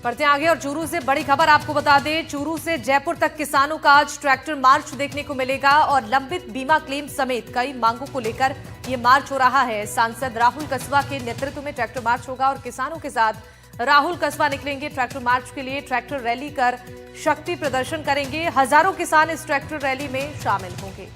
बढ़ते आगे और चूरू से बड़ी खबर आपको बता दें। चूरू से जयपुर तक किसानों का आज ट्रैक्टर मार्च देखने को मिलेगा और लंबित बीमा क्लेम समेत कई मांगों को लेकर ये मार्च हो रहा है। सांसद राहुल कसवा के नेतृत्व में ट्रैक्टर मार्च होगा और किसानों के साथ राहुल कसवा निकलेंगे ट्रैक्टर मार्च के लिए। ट्रैक्टर रैली कर शक्ति प्रदर्शन करेंगे। हजारों किसान इस ट्रैक्टर रैली में शामिल होंगे।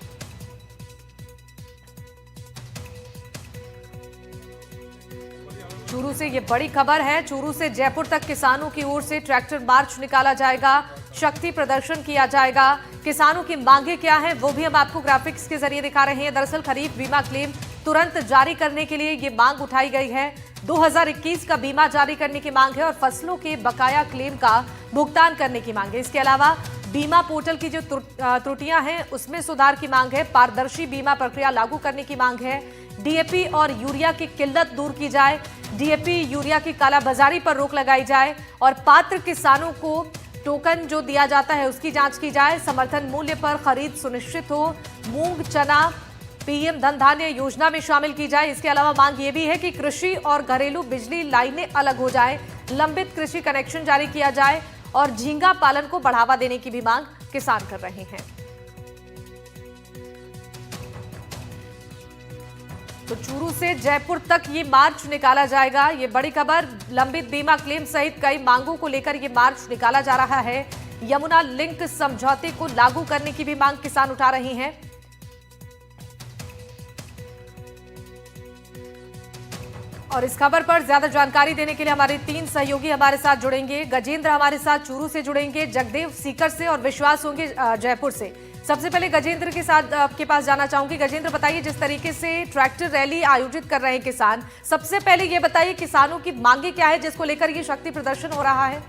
चूरू से ये बड़ी खबर है। चूरू से जयपुर तक किसानों की ओर से ट्रैक्टर मार्च निकाला जाएगा, शक्ति प्रदर्शन किया जाएगा। किसानों की मांगे क्या हैं वो भी हम आपको ग्राफिक्स के जरिए दिखा रहे हैं। दरअसल खरीफ बीमा क्लेम तुरंत जारी करने के लिए ये मांग उठाई गई है। 2021 का बीमा जारी करने की मांग है और फसलों के बकाया क्लेम का भुगतान करने की मांग है। इसके अलावा बीमा पोर्टल की जो त्रुटियां हैं उसमें सुधार की मांग है। पारदर्शी बीमा प्रक्रिया लागू करने की मांग है। डीएपी और यूरिया की किल्लत दूर की जाए। डीएपी यूरिया की कालाबाजारी पर रोक लगाई जाए और पात्र किसानों को टोकन जो दिया जाता है उसकी जांच की जाए। समर्थन मूल्य पर खरीद सुनिश्चित हो। मूंग चना पीएम धन धान्य योजना में शामिल की जाए। इसके अलावा मांग ये भी है कि कृषि और घरेलू बिजली लाइनें अलग हो जाए। लंबित कृषि कनेक्शन जारी किया जाए और झींगा पालन को बढ़ावा देने की भी मांग किसान कर रहे हैं। तो चूरू से जयपुर तक ये मार्च निकाला जाएगा। ये बड़ी खबर। लंबित बीमा क्लेम सहित कई मांगों को लेकर ये मार्च निकाला जा रहा है। यमुना लिंक समझौते को लागू करने की भी मांग किसान उठा रहे हैं। और इस खबर पर ज्यादा जानकारी देने के लिए हमारे 3 सहयोगी हमारे साथ जुड़ेंगे। गजेंद्र हमारे साथ चूरू से जुड़ेंगे, जगदेव सीकर से और विश्वास होंगे जयपुर से। सबसे पहले गजेंद्र के साथ आपके पास जाना चाहूंगी। गजेंद्र, बताइए जिस तरीके से ट्रैक्टर रैली आयोजित कर रहे हैं किसान, सबसे पहले ये बताइए किसानों की मांगे क्या है जिसको लेकर ये शक्ति प्रदर्शन हो रहा है?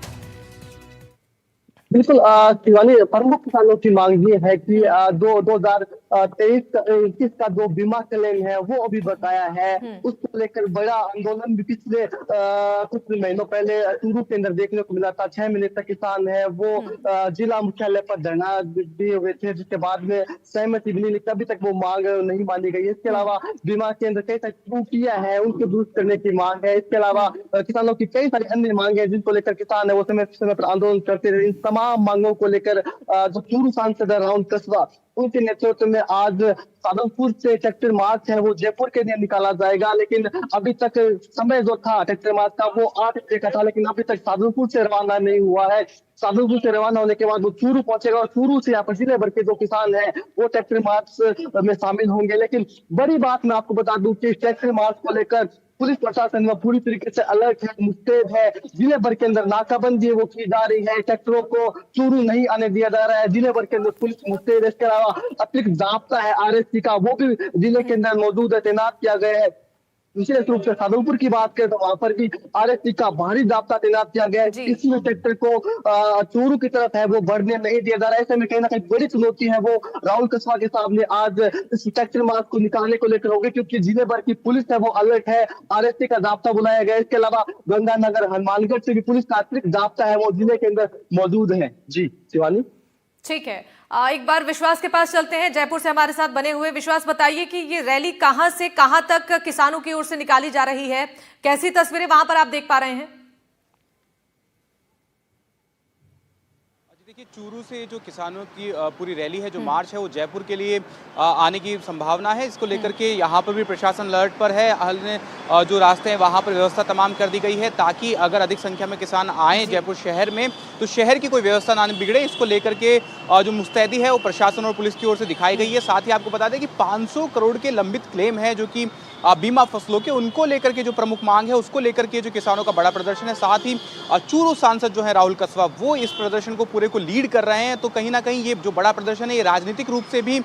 बिल्कुल शिवानी, प्रमुख किसानों की मांग ये है कि 2023-21 का जो बीमा क्लेम है वो अभी बकाया है। उसको लेकर बड़ा आंदोलन भी पिछले कुछ महीनों पहले चूरू के अंदर देखने को मिला था। 6 महीने तक किसान है वो जिला मुख्यालय पर धरना दिए हुए थे, जिसके बाद में सहमति भी नहीं निकली। अभी तक वो मांग नहीं मानी गई। इसके अलावा बीमा के अंदर कई सारी त्रुटियां हैं उनको दूर करने की मांग है। इसके अलावा किसानों की कई सारी अन्य मांगे हैं जिनको लेकर किसान है वो समय समय पर आंदोलन करते रहे। इन तमाम मांगों को लेकर जो चूरू सांसद राहुल कसवा उनके नेतृत्व में आज साधुपुर से ट्रैक्टर मार्च है वो जयपुर के लिए निकाला जाएगा। लेकिन अभी तक समय जो था ट्रैक्टर मार्च का वो 8 बजे का था, लेकिन अभी तक साधुपुर से रवाना नहीं हुआ है। साधुपुर से रवाना होने के बाद वो चूरू पहुंचेगा और चूरू से यहाँ पर जिले भर के जो किसान हैं वो ट्रैक्टर मार्च में शामिल होंगे। लेकिन बड़ी बात मैं आपको बता दूं कि ट्रैक्टर मार्च को लेकर पुलिस प्रशासन में पूरी तरीके से अलर्ट है, मुस्तैद है। जिले भर के अंदर नाकाबंदी वो की जा रही है। ट्रैक्टरों को चूरू नहीं आने दिया जा रहा है। जिले भर के अंदर पुलिस मुस्तैद है। इसके अलावा अतिरिक्त जाब्ता है आरएससी का, वो भी जिले के अंदर मौजूद है, तैनात किया गया है। विशेष रूप से साधुपुर की बात करें तो वहां पर भी आरएससी का भारी जाब्ता तैनात किया गया है। इसमें ट्रैक्टर को चूरू की तरफ है वो बढ़ने नहीं दिया जा रहा है। ऐसे में कहीं ना कहीं बड़ी चुनौती है वो राहुल कसवा के सामने आज इस ट्रैक्टर मार्च को निकालने को लेकर होगी, क्योंकि जिले भर की पुलिस है वो अलर्ट है। आरएससी का जाब्ता बुलाया गया। इसके अलावा गंगानगर हनुमानगढ़ से भी पुलिस का अतिरिक्त जाब्ता है वो जिले के अंदर मौजूद है। जी शिवानी, ठीक है। एक बार विश्वास के पास चलते हैं, जयपुर से हमारे साथ बने हुए। विश्वास, बताइए कि ये रैली कहां से कहां तक किसानों की ओर से निकाली जा रही है, कैसी तस्वीरें वहां पर आप देख पा रहे हैं? देखिए, चूरू से जो किसानों की पूरी रैली है, जो मार्च है, वो जयपुर के लिए आने की संभावना है। इसको लेकर के यहाँ पर भी प्रशासन अलर्ट पर है। जो रास्ते हैं वहाँ पर व्यवस्था तमाम कर दी गई है ताकि अगर अधिक संख्या में किसान आए जयपुर शहर में तो शहर की कोई व्यवस्था ना बिगड़े। इसको लेकर के जो मुस्तैदी है वो प्रशासन और पुलिस की ओर से दिखाई गई है। साथ ही आपको बता दें कि 500 करोड़ के लंबित क्लेम है जो कि बीमा फसलों के, उनको लेकर के जो प्रमुख मांग है उसको लेकर के जो किसानों का बड़ा प्रदर्शन है। साथ ही चूरू सांसद जो है राहुल कसवा वो इस प्रदर्शन को पूरे को लीड कर रहे हैं। तो कहीं ना कहीं ये जो बड़ा प्रदर्शन है ये राजनीतिक रूप से भी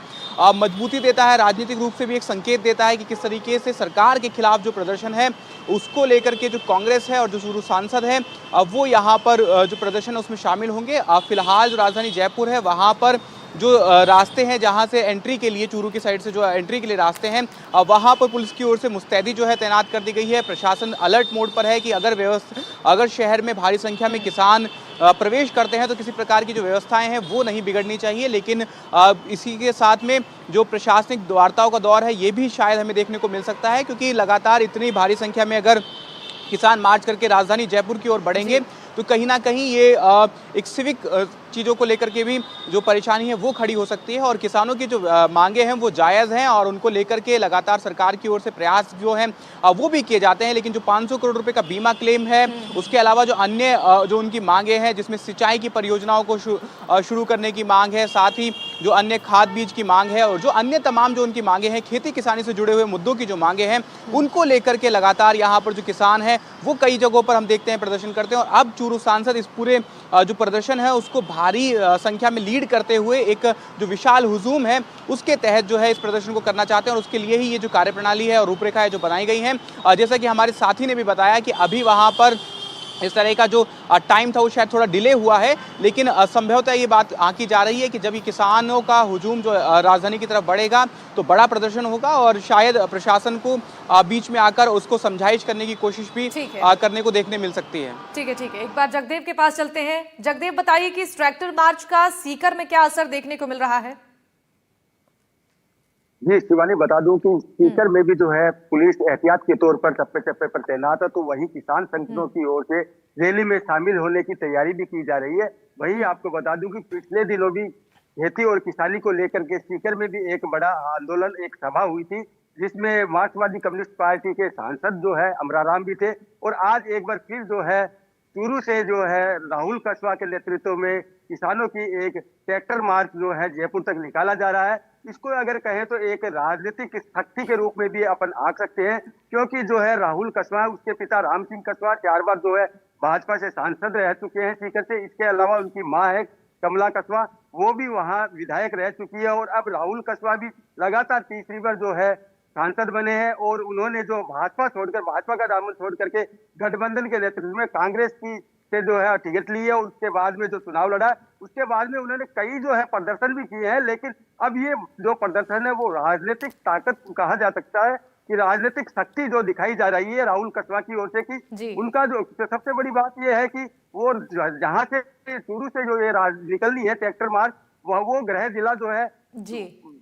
मजबूती देता है, राजनीतिक रूप से भी एक संकेत देता है कि किस तरीके से सरकार के खिलाफ जो प्रदर्शन है उसको लेकर के जो कांग्रेस है और जो चूरू सांसद है वो यहाँ पर जो प्रदर्शन है उसमें शामिल होंगे। फिलहाल जो राजधानी जयपुर है वहाँ पर जो रास्ते हैं जहां से एंट्री के लिए, चूरू की साइड से जो एंट्री के लिए रास्ते हैं वहां पर पुलिस की ओर से मुस्तैदी जो है तैनात कर दी गई है। प्रशासन अलर्ट मोड पर है कि अगर शहर में भारी संख्या में किसान प्रवेश करते हैं तो किसी प्रकार की जो व्यवस्थाएं हैं वो नहीं बिगड़नी चाहिए। लेकिन इसी के साथ में जो प्रशासनिक वार्ताओं का दौर है ये भी शायद हमें देखने को मिल सकता है, क्योंकि लगातार इतनी भारी संख्या में अगर किसान मार्च करके राजधानी जयपुर की ओर बढ़ेंगे तो कहीं ना कहीं ये एक सिविक चीज़ों को लेकर के भी जो परेशानी है वो खड़ी हो सकती है। और किसानों की जो मांगे हैं वो जायज़ हैं और उनको लेकर के लगातार सरकार की ओर से प्रयास जो हैं वो भी किए जाते हैं। लेकिन जो 500 करोड़ रुपए का बीमा क्लेम है, उसके अलावा जो अन्य जो उनकी मांगे हैं, जिसमें सिंचाई की परियोजनाओं को शुरू करने की मांग है, साथ ही जो अन्य खाद बीज की मांग है और जो अन्य तमाम जो उनकी मांगे हैं, खेती किसानी से जुड़े हुए मुद्दों की जो मांगे हैं, उनको लेकर के लगातार यहाँ पर जो किसान हैं वो कई जगहों पर हम देखते हैं प्रदर्शन करते हैं। और अब चूरू सांसद इस पूरे जो प्रदर्शन है उसको भारी संख्या में लीड करते हुए एक जो विशाल हुजूम है उसके तहत जो है इस प्रदर्शन को करना चाहते हैं और उसके लिए ही ये जो कार्यप्रणाली है और रूपरेखा है जो बनाई गई हैं। जैसा कि हमारे साथी ने भी बताया कि अभी वहाँ पर इस तरह का जो टाइम था वो शायद थोड़ा डिले हुआ है, लेकिन संभवतः ये बात आंकी जा रही है कि जब ये किसानों का हुजूम जो राजधानी की तरफ बढ़ेगा तो बड़ा प्रदर्शन होगा और शायद प्रशासन को बीच में आकर उसको समझाइश करने की कोशिश भी करने को देखने मिल सकती है। ठीक है, ठीक है। एक बार जगदेव के पास चलते हैं। जगदेव, बताइए कि इस ट्रैक्टर मार्च का सीकर में क्या असर देखने को मिल रहा है? जी शिवानी, बता दूं कि सीकर में भी जो है पुलिस एहतियात के तौर पर चप्पे चप्पे पर तैनात है, तो वहीं किसान संगठनों की ओर से रैली में शामिल होने की तैयारी भी की जा रही है। वहीं आपको बता दूं कि पिछले दिनों भी खेती और किसानी को लेकर के सीकर में भी एक बड़ा आंदोलन, एक सभा हुई थी, जिसमें मार्क्सवादी कम्युनिस्ट पार्टी के सांसद जो है अमराराम भी थे। और आज एक बार फिर जो है चूरू से जो है राहुल कस्वा के नेतृत्व में किसानों की एक ट्रैक्टर मार्च जो है जयपुर तक निकाला जा रहा है। इसको अगर कहें तो एक राजनीतिक शक्ति के रूप में भी अपन आंक सकते हैं, क्योंकि जो है राहुल कस्वा, उसके पिता राम सिंह कस्वा 4 बार जो है भाजपा से सांसद रह चुके हैं सीकर से। इसके अलावा उनकी मां है कमला कस्वा, वो भी वहां विधायक रह चुकी है। और अब राहुल कस्वा भी लगातार तीसरी बार जो है सांसद बने हैं और उन्होंने जो भाजपा का दामन छोड़ करके गठबंधन के नेतृत्व में कांग्रेस की से जो है टिकट ली है। उसके बाद में जो चुनाव लड़ा, उसके बाद में उन्होंने कई जो है प्रदर्शन भी किए हैं। लेकिन अब ये जो प्रदर्शन है वो राजनीतिक ताकत कहा जा सकता है कि राजनीतिक शक्ति जो दिखाई जा रही है राहुल कस्वा की ओर से, कि उनका जो सबसे बड़ी बात यह है कि वो जहां से शुरू से जो ये निकलनी है ट्रैक्टर मार्च, वो गृह जिला जो है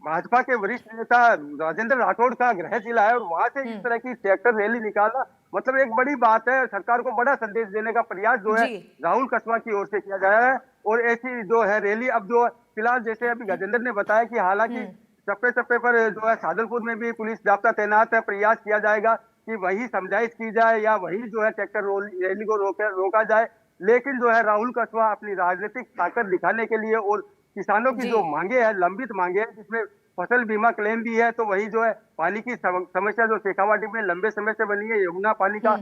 भाजपा के वरिष्ठ नेता राजेंद्र राठौड़ का गृह जिला है। और वहां से इस तरह की ट्रैक्टर रैली निकालना मतलब एक बड़ी बात है। सरकार को बड़ा संदेश देने का प्रयास जो है राहुल कस्वा की ओर से किया जा रहा है। और ऐसी जो है रैली अब जो फिलहाल, जैसे अभी गजेंद्र ने बताया कि हालांकि चप्पे चप्पे पर जो है सादलपुर में भी पुलिस जाब्ता तैनात है, प्रयास किया जाएगा कि वही समझाइश की जाए या वही जो है ट्रैक्टर रैली को रोका जाए। लेकिन जो है राहुल कस्वा अपनी राजनीतिक ताकत दिखाने के लिए और किसानों की जो मांगे हैं, लंबित मांगे हैं, जिसमें फसल बीमा क्लेम भी है, तो वही जो है पानी की समस्या जो शेखावाटी में लंबे समय से बनी है, यमुना पानी का